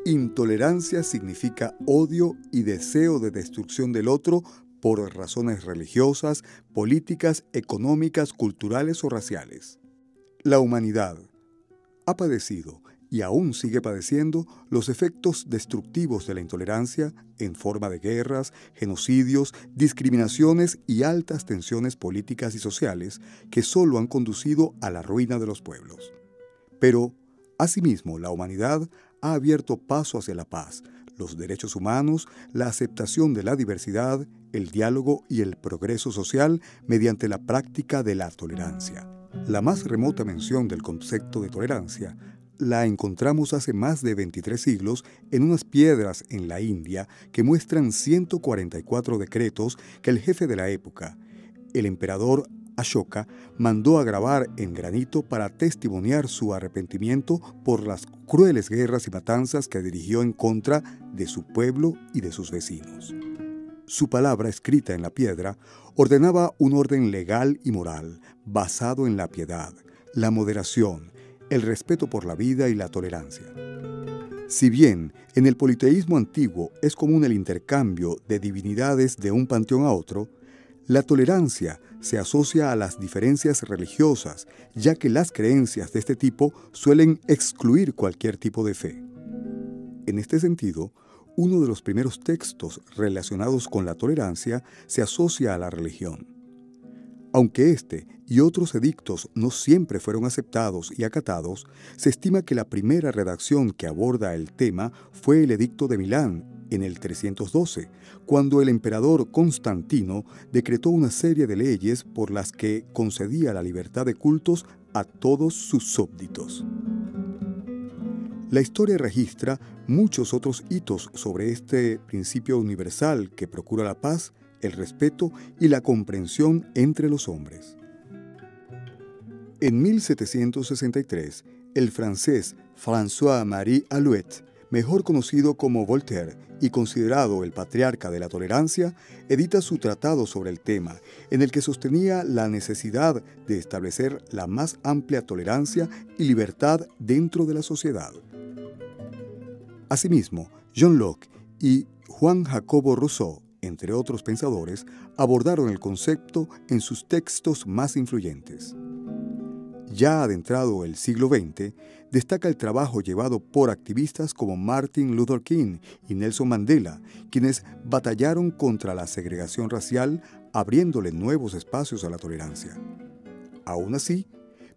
Intolerancia significa odio y deseo de destrucción del otro por razones religiosas, políticas, económicas, culturales o raciales. La humanidad ha padecido y aún sigue padeciendo los efectos destructivos de la intolerancia en forma de guerras, genocidios, discriminaciones y altas tensiones políticas y sociales que solo han conducido a la ruina de los pueblos. Pero, asimismo, la humanidad ha abierto paso hacia la paz, los derechos humanos, la aceptación de la diversidad, el diálogo y el progreso social mediante la práctica de la tolerancia. La más remota mención del concepto de tolerancia la encontramos hace más de 23 siglos en unas piedras en la India que muestran 144 decretos que el jefe de la época, el emperador Ashoka, mandó a grabar en granito para testimoniar su arrepentimiento por las crueles guerras y matanzas que dirigió en contra de su pueblo y de sus vecinos. Su palabra escrita en la piedra ordenaba un orden legal y moral basado en la piedad, la moderación, el respeto por la vida y la tolerancia. Si bien en el politeísmo antiguo es común el intercambio de divinidades de un panteón a otro, la tolerancia se asocia a las diferencias religiosas, ya que las creencias de este tipo suelen excluir cualquier tipo de fe. En este sentido, uno de los primeros textos relacionados con la tolerancia se asocia a la religión. Aunque este y otros edictos no siempre fueron aceptados y acatados, se estima que la primera redacción que aborda el tema fue el Edicto de Milán, en el 312, cuando el emperador Constantino decretó una serie de leyes por las que concedía la libertad de cultos a todos sus súbditos. La historia registra muchos otros hitos sobre este principio universal que procura la paz, el respeto y la comprensión entre los hombres. En 1763, el francés François-Marie Alouet, mejor conocido como Voltaire y considerado el patriarca de la tolerancia, edita su tratado sobre el tema, en el que sostenía la necesidad de establecer la más amplia tolerancia y libertad dentro de la sociedad. Asimismo, John Locke y Juan Jacobo Rousseau, entre otros pensadores, abordaron el concepto en sus textos más influyentes. Ya adentrado el siglo XX, destaca el trabajo llevado por activistas como Martin Luther King y Nelson Mandela, quienes batallaron contra la segregación racial, abriéndole nuevos espacios a la tolerancia. Aún así,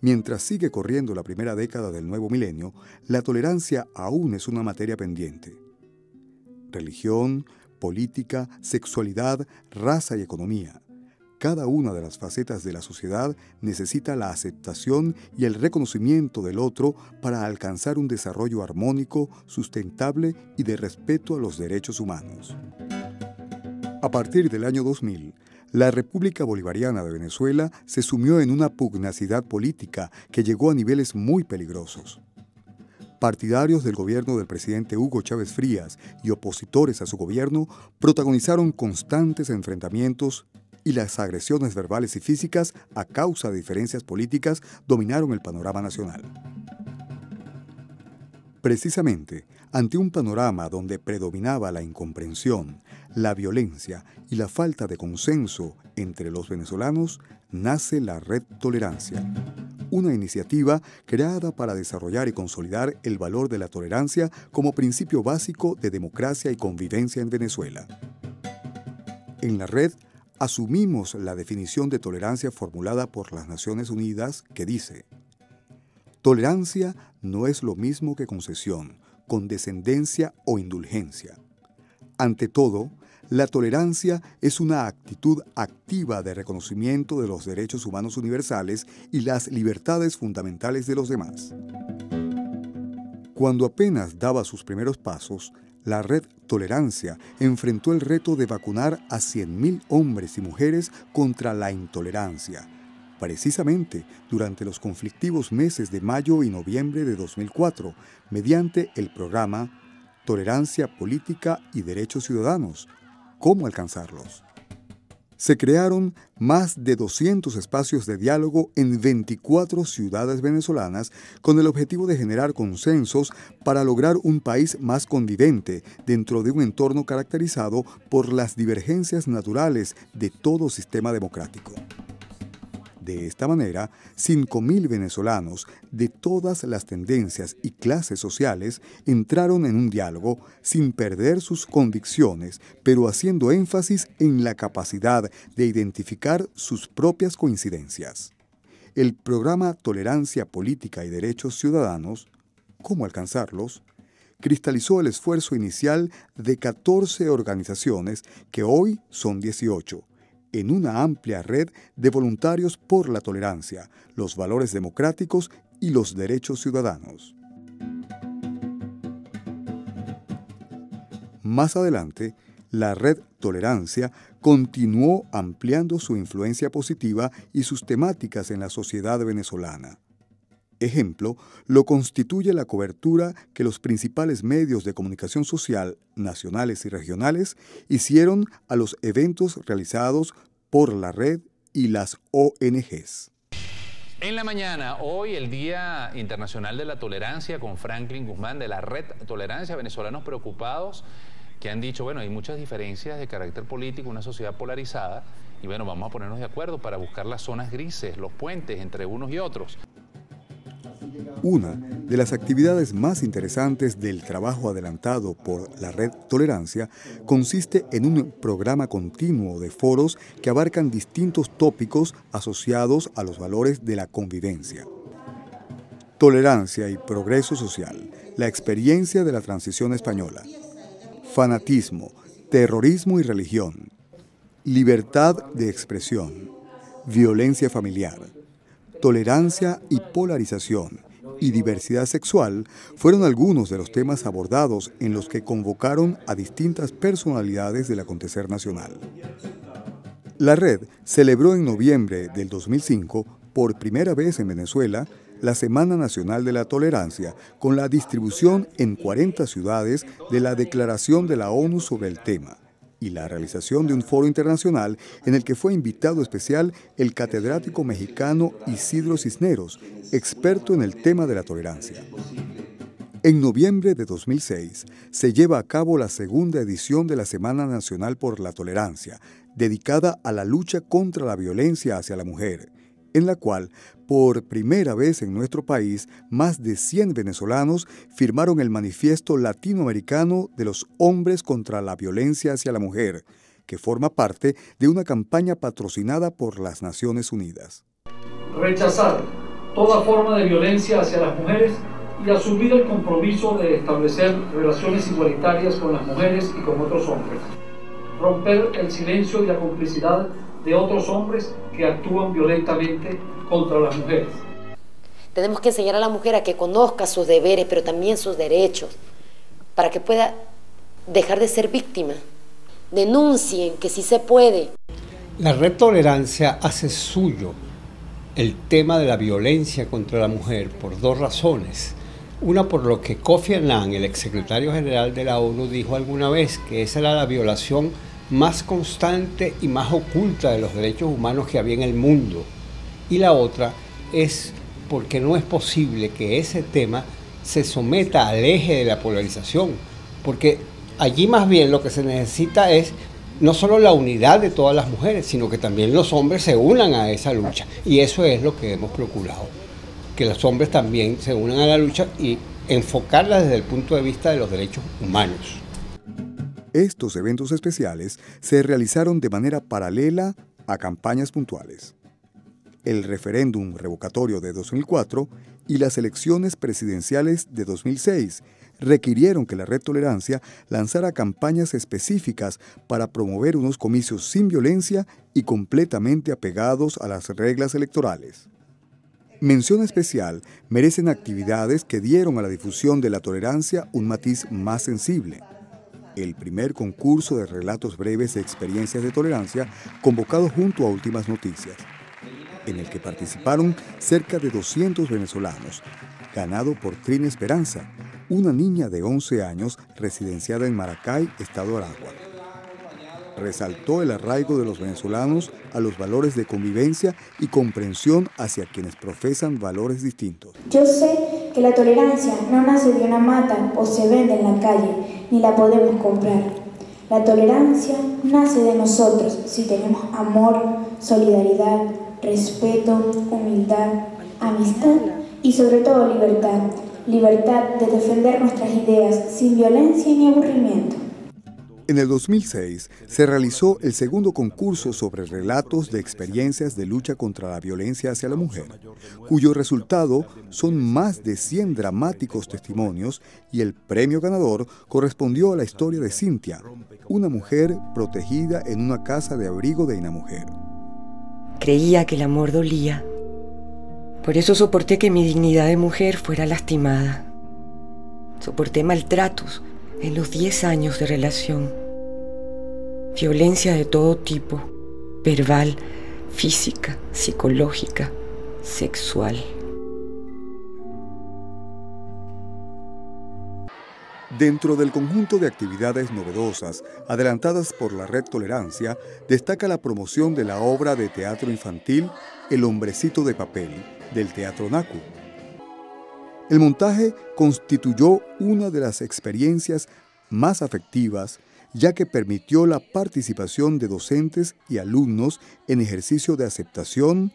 mientras sigue corriendo la primera década del nuevo milenio, la tolerancia aún es una materia pendiente. Religión, política, sexualidad, raza y economía. Cada una de las facetas de la sociedad necesita la aceptación y el reconocimiento del otro para alcanzar un desarrollo armónico, sustentable y de respeto a los derechos humanos. A partir del año 2000, la República Bolivariana de Venezuela se sumió en una pugnacidad política que llegó a niveles muy peligrosos. Partidarios del gobierno del presidente Hugo Chávez Frías y opositores a su gobierno protagonizaron constantes enfrentamientos y las agresiones verbales y físicas a causa de diferencias políticas dominaron el panorama nacional. Precisamente, ante un panorama donde predominaba la incomprensión, la violencia y la falta de consenso entre los venezolanos, nace la Red Tolerancia, una iniciativa creada para desarrollar y consolidar el valor de la tolerancia como principio básico de democracia y convivencia en Venezuela. En la red, asumimos la definición de tolerancia formulada por las Naciones Unidas que dice: tolerancia no es lo mismo que concesión, condescendencia o indulgencia. Ante todo, la tolerancia es una actitud activa de reconocimiento de los derechos humanos universales y las libertades fundamentales de los demás. Cuando apenas daba sus primeros pasos, la Red Tolerancia enfrentó el reto de vacunar a 100.000 hombres y mujeres contra la intolerancia, precisamente durante los conflictivos meses de mayo y noviembre de 2004, mediante el programa Tolerancia Política y Derechos Ciudadanos. ¿Cómo alcanzarlos? Se crearon más de 200 espacios de diálogo en 24 ciudades venezolanas con el objetivo de generar consensos para lograr un país más convivente dentro de un entorno caracterizado por las divergencias naturales de todo sistema democrático. De esta manera, 5.000 venezolanos de todas las tendencias y clases sociales entraron en un diálogo sin perder sus convicciones, pero haciendo énfasis en la capacidad de identificar sus propias coincidencias. El programa Tolerancia Política y Derechos Ciudadanos, ¿cómo alcanzarlos?, cristalizó el esfuerzo inicial de 14 organizaciones que hoy son 18, en una amplia red de voluntarios por la tolerancia, los valores democráticos y los derechos ciudadanos. Más adelante, la red Tolerancia continuó ampliando su influencia positiva y sus temáticas en la sociedad venezolana. Ejemplo, lo constituye la cobertura que los principales medios de comunicación social, nacionales y regionales, hicieron a los eventos realizados por la red y las ONGs. En la mañana, hoy, el Día Internacional de la Tolerancia, con Franklin Guzmán de la Red Tolerancia, venezolanos preocupados que han dicho, bueno, hay muchas diferencias de carácter político, una sociedad polarizada, y bueno, vamos a ponernos de acuerdo para buscar las zonas grises, los puentes entre unos y otros. Una de las actividades más interesantes del trabajo adelantado por la Red Tolerancia consiste en un programa continuo de foros que abarcan distintos tópicos asociados a los valores de la convivencia. Tolerancia y progreso social, la experiencia de la transición española, fanatismo, terrorismo y religión, libertad de expresión, violencia familiar, tolerancia y polarización y diversidad sexual fueron algunos de los temas abordados en los que convocaron a distintas personalidades del acontecer nacional. La red celebró en noviembre del 2005, por primera vez en Venezuela, la Semana Nacional de la Tolerancia, con la distribución en 40 ciudades de la Declaración de la ONU sobre el tema, y la realización de un foro internacional en el que fue invitado especial el catedrático mexicano Isidro Cisneros, experto en el tema de la tolerancia. En noviembre de 2006 se lleva a cabo la segunda edición de la Semana Nacional por la Tolerancia, dedicada a la lucha contra la violencia hacia la mujer, en la cual, por primera vez en nuestro país, más de 100 venezolanos firmaron el Manifiesto Latinoamericano de los Hombres contra la Violencia hacia la Mujer, que forma parte de una campaña patrocinada por las Naciones Unidas. Rechazar toda forma de violencia hacia las mujeres y asumir el compromiso de establecer relaciones igualitarias con las mujeres y con otros hombres. Romper el silencio y la complicidad de otros hombres que actúan violentamente contra las mujeres. Tenemos que enseñar a la mujer a que conozca sus deberes, pero también sus derechos, para que pueda dejar de ser víctima. Denuncien, que sí se puede. La Red Tolerancia hace suyo el tema de la violencia contra la mujer por dos razones. Una, por lo que Kofi Annan, el exsecretario general de la ONU, dijo alguna vez que esa era la violación más constante y más oculta de los derechos humanos que había en el mundo. Y la otra es porque no es posible que ese tema se someta al eje de la polarización, porque allí más bien lo que se necesita es no solo la unidad de todas las mujeres, sino que también los hombres se unan a esa lucha, y eso es lo que hemos procurado, que los hombres también se unan a la lucha y enfocarla desde el punto de vista de los derechos humanos. Estos eventos especiales se realizaron de manera paralela a campañas puntuales. El referéndum revocatorio de 2004 y las elecciones presidenciales de 2006 requirieron que la Red Tolerancia lanzara campañas específicas para promover unos comicios sin violencia y completamente apegados a las reglas electorales. Mención especial merecen actividades que dieron a la difusión de la tolerancia un matiz más sensible. El primer concurso de relatos breves de experiencias de tolerancia convocado junto a Últimas Noticias, en el que participaron cerca de 200 venezolanos, ganado por Trina Esperanza, una niña de 11 años residenciada en Maracay, Estado Aragua. resaltó el arraigo de los venezolanos a los valores de convivencia y comprensión hacia quienes profesan valores distintos. Yo sé que la tolerancia no nace de una mata o se vende en la calle, ni la podemos comprar. La tolerancia nace de nosotros si tenemos amor, solidaridad, respeto, humildad, amistad y sobre todo libertad. Libertad de defender nuestras ideas sin violencia ni aburrimiento. En el 2006 se realizó el segundo concurso sobre relatos de experiencias de lucha contra la violencia hacia la mujer, cuyo resultado son más de 100 dramáticos testimonios, y el premio ganador correspondió a la historia de Cintia, una mujer protegida en una casa de abrigo de Inamujer. Creía que el amor dolía. Por eso soporté que mi dignidad de mujer fuera lastimada. Soporté maltratos en los 10 años de relación. Violencia de todo tipo, verbal, física, psicológica, sexual. Dentro del conjunto de actividades novedosas adelantadas por la Red Tolerancia, destaca la promoción de la obra de teatro infantil El hombrecito de papel, del Teatro Nacu. El montaje constituyó una de las experiencias más afectivas, ya que permitió la participación de docentes y alumnos en ejercicio de aceptación,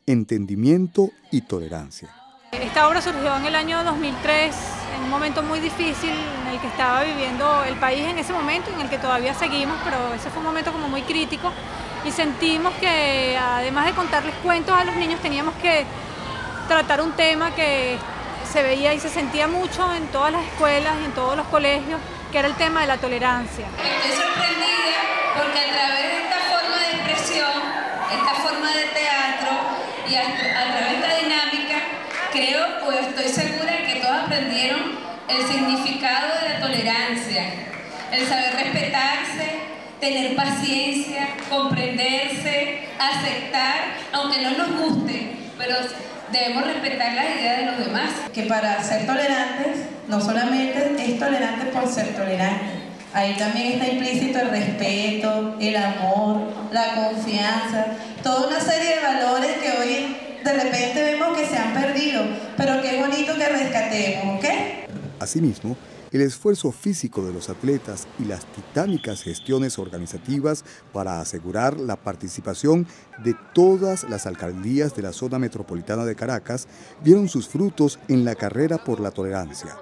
entendimiento y tolerancia. Esta obra surgió en el año 2003, en un momento muy difícil en el que estaba viviendo el país en ese momento, en el que todavía seguimos, pero ese fue un momento como muy crítico, y sentimos que además de contarles cuentos a los niños, teníamos que tratar un tema que se veía y se sentía mucho en todas las escuelas y en todos los colegios, que era el tema de la tolerancia. Estoy sorprendida porque a través de esta forma de expresión, esta forma de teatro y a través de esta dinámica, creo, pues estoy segura que todos aprendieron el significado de la tolerancia, el saber respetarse, tener paciencia, comprenderse, aceptar, aunque no nos guste, pero debemos respetar las ideas de los demás. Que para ser tolerantes, no solamente es tolerante por ser tolerante, ahí también está implícito el respeto, el amor, la confianza, toda una serie de valores que hoy de repente vemos que se han perdido, pero qué bonito que rescatemos, ¿ok? Asimismo, el esfuerzo físico de los atletas y las titánicas gestiones organizativas para asegurar la participación de todas las alcaldías de la zona metropolitana de Caracas dieron sus frutos en la carrera por la tolerancia.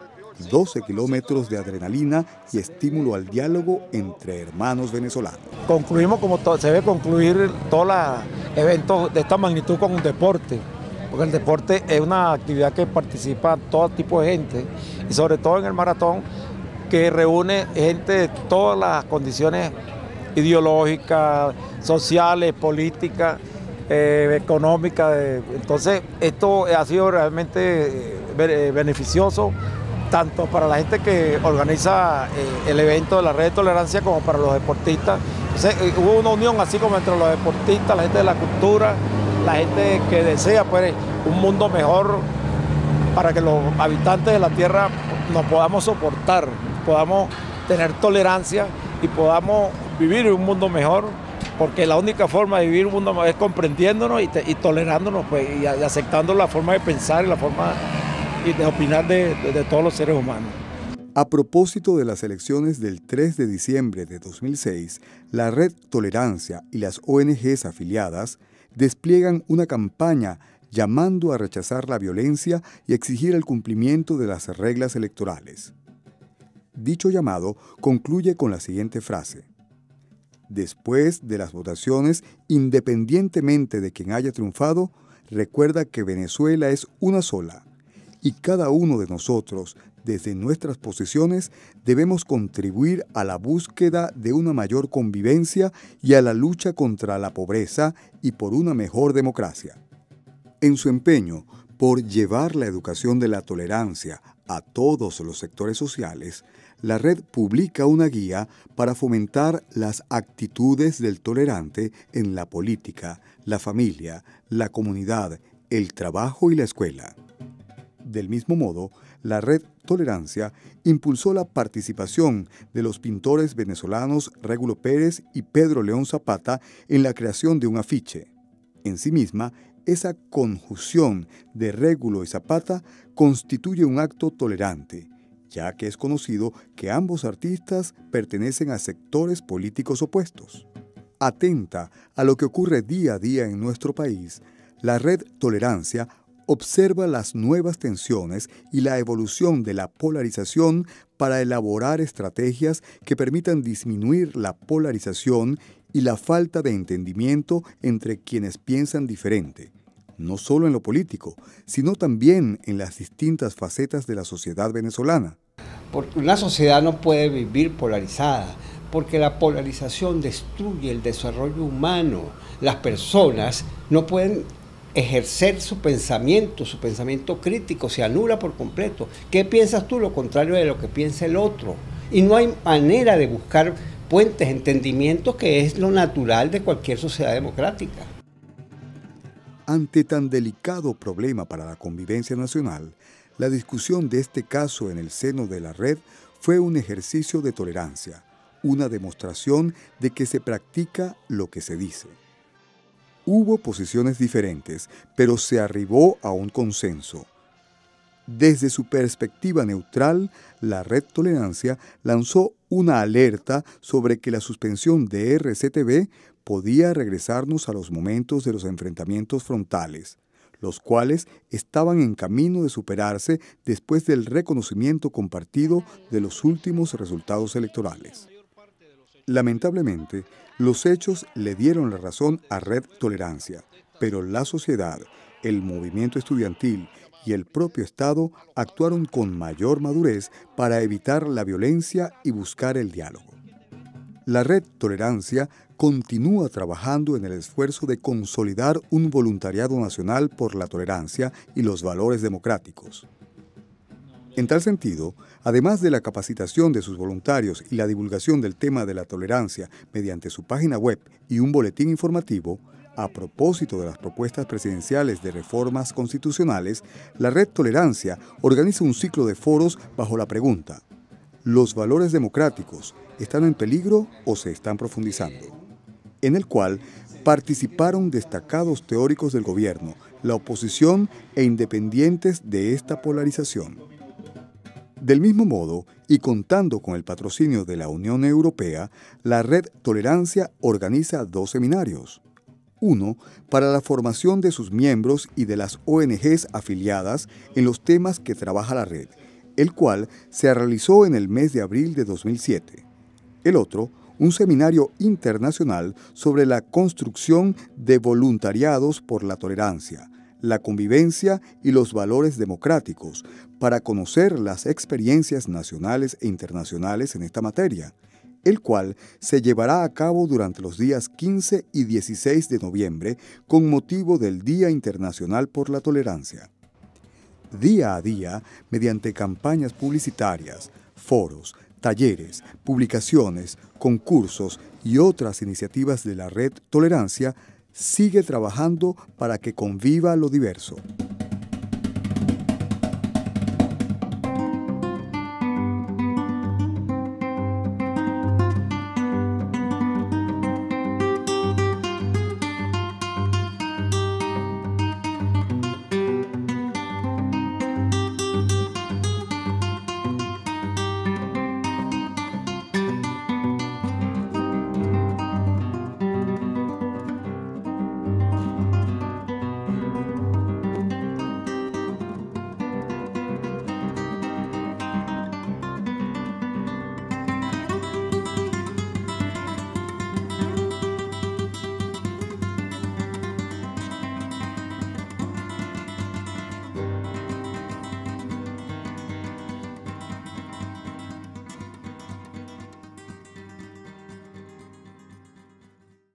12 kilómetros de adrenalina y estímulo al diálogo entre hermanos venezolanos. Concluimos como se debe concluir todos los eventos de esta magnitud con un deporte, porque el deporte es una actividad que participa todo tipo de gente, y sobre todo en el maratón, que reúne gente de todas las condiciones ideológicas, sociales, políticas, económicas. Entonces, esto ha sido realmente beneficioso tanto para la gente que organiza el evento de la Red de Tolerancia como para los deportistas. Entonces, hubo una unión así como entre los deportistas, la gente de la cultura, la gente que desea pues, un mundo mejor para que los habitantes de la tierra nos podamos soportar, podamos tener tolerancia y podamos vivir en un mundo mejor, porque la única forma de vivir un mundo mejor es comprendiéndonos y tolerándonos pues, y aceptando la forma de pensar y la forma de opinar de todos los seres humanos. A propósito de las elecciones del 3 de diciembre de 2006, la Red Tolerancia y las ONGs afiliadas despliegan una campaña llamando a rechazar la violencia y exigir el cumplimiento de las reglas electorales. Dicho llamado concluye con la siguiente frase: después de las votaciones, independientemente de quien haya triunfado, recuerda que Venezuela es una sola y cada uno de nosotros, desde nuestras posiciones, debemos contribuir a la búsqueda de una mayor convivencia y a la lucha contra la pobreza y por una mejor democracia. En su empeño por llevar la educación de la tolerancia a todos los sectores sociales, la red publica una guía para fomentar las actitudes del tolerante en la política, la familia, la comunidad, el trabajo y la escuela. Del mismo modo, la Red Tolerancia impulsó la participación de los pintores venezolanos Régulo Pérez y Pedro León Zapata en la creación de un afiche. En sí misma, esa conjunción de Régulo y Zapata constituye un acto tolerante, ya que es conocido que ambos artistas pertenecen a sectores políticos opuestos. Atenta a lo que ocurre día a día en nuestro país, la Red Tolerancia observa las nuevas tensiones y la evolución de la polarización para elaborar estrategias que permitan disminuir la polarización y la falta de entendimiento entre quienes piensan diferente, no solo en lo político, sino también en las distintas facetas de la sociedad venezolana. Porque una sociedad no puede vivir polarizada, porque la polarización destruye el desarrollo humano. Las personas no pueden ejercer su pensamiento crítico, se anula por completo. ¿Qué piensas tú? Lo contrario de lo que piensa el otro. Y no hay manera de buscar puentes, entendimientos, que es lo natural de cualquier sociedad democrática. Ante tan delicado problema para la convivencia nacional, la discusión de este caso en el seno de la red fue un ejercicio de tolerancia, una demostración de que se practica lo que se dice. Hubo posiciones diferentes, pero se arribó a un consenso. Desde su perspectiva neutral, la Red Tolerancia lanzó una alerta sobre que la suspensión de RCTV podía regresarnos a los momentos de los enfrentamientos frontales, los cuales estaban en camino de superarse después del reconocimiento compartido de los últimos resultados electorales. Lamentablemente, los hechos le dieron la razón a Red Tolerancia, pero la sociedad, el movimiento estudiantil y el propio Estado actuaron con mayor madurez para evitar la violencia y buscar el diálogo. La Red Tolerancia continúa trabajando en el esfuerzo de consolidar un voluntariado nacional por la tolerancia y los valores democráticos. En tal sentido, además de la capacitación de sus voluntarios y la divulgación del tema de la tolerancia mediante su página web y un boletín informativo, a propósito de las propuestas presidenciales de reformas constitucionales, la Red Tolerancia organiza un ciclo de foros bajo la pregunta: ¿los valores democráticos están en peligro o se están profundizando?, en el cual participaron destacados teóricos del gobierno, la oposición e independientes de esta polarización. Del mismo modo, y contando con el patrocinio de la Unión Europea, la Red Tolerancia organiza 2 seminarios. Uno, para la formación de sus miembros y de las ONGs afiliadas en los temas que trabaja la red, el cual se realizó en el mes de abril de 2007. El otro, un seminario internacional sobre la construcción de voluntariados por la tolerancia, la convivencia y los valores democráticos, para conocer las experiencias nacionales e internacionales en esta materia, el cual se llevará a cabo durante los días 15 y 16 de noviembre con motivo del Día Internacional por la Tolerancia. Día a día, mediante campañas publicitarias, foros, talleres, publicaciones, concursos y otras iniciativas de la Red Tolerancia, sigue trabajando para que conviva lo diverso.